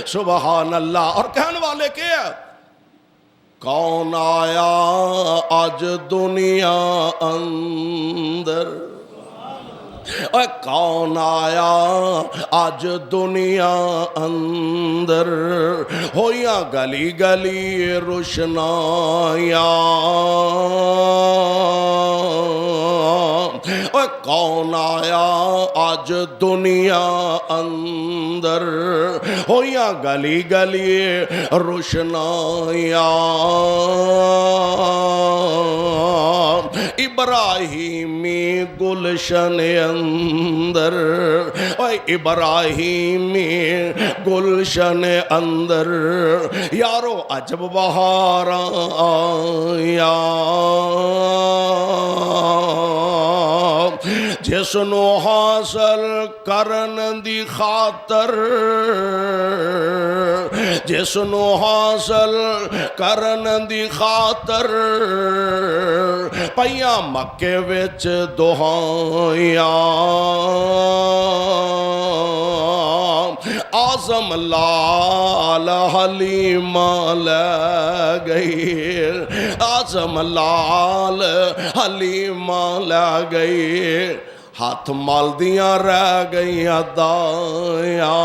سبحان اللہ. اور کہنے والے کیا کون آیا آج دنیا اندر, اے کون آیا آج دنیا اندر, ہویاں گلی گلی روشنایاں, اے کون آیا آج دنیا اندر, ہویاں گلی گلی روشنایاں, ابراہیمی گلشن اندر, اے ابراہیمی گلشن اندر, یارو عجب بہار آیا, جس نو حاصل کرن دی خاطر, جس نو حاصل کرن دی خاطر, پیاں مکے وچ دہائیاں, اعظم لال حلیمہ لے گئی, اعظم لال حلیمہ لے گئی, ہاتھ مال دیاں رہ گئیاں دایاں.